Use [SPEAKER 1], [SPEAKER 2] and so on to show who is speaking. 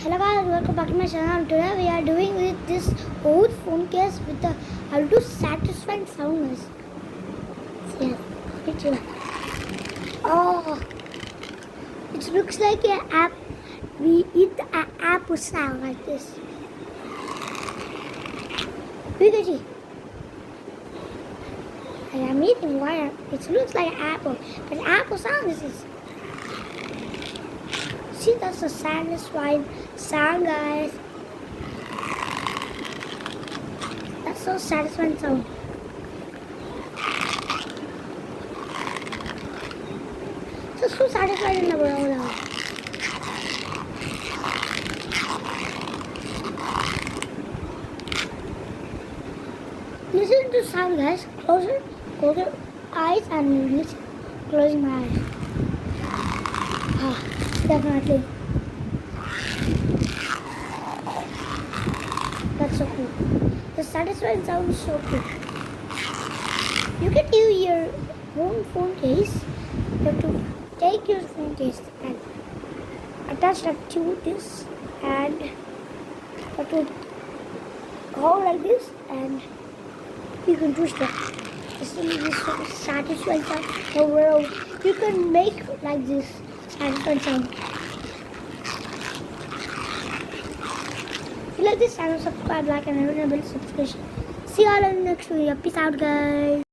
[SPEAKER 1] Hello guys, welcome back to my channel. Today we are doing with this old phone case with the how to satisfying sound guys. Yeah, it's oh, it looks like an app. We eat an apple sound like this. Look at it. I am eating wire. It looks like an apple, but apple sound is this. See, that's a satisfying sound, guys. That's so satisfying sound. That's so satisfying in the world now. Listen to sound, guys. Close your eyes and listen. Closing my eyes. Ah, definitely. That's so cool. The satisfying sound is so cool. You can use your own phone case. You have to take your phone case and attach that to this, and you have to go like this, and you can twist it. This is so satisfying sound. The world you can make like this satisfying sound. If you like this channel, subscribe, like, and enable subscription. See you all in the next video. Peace out, guys.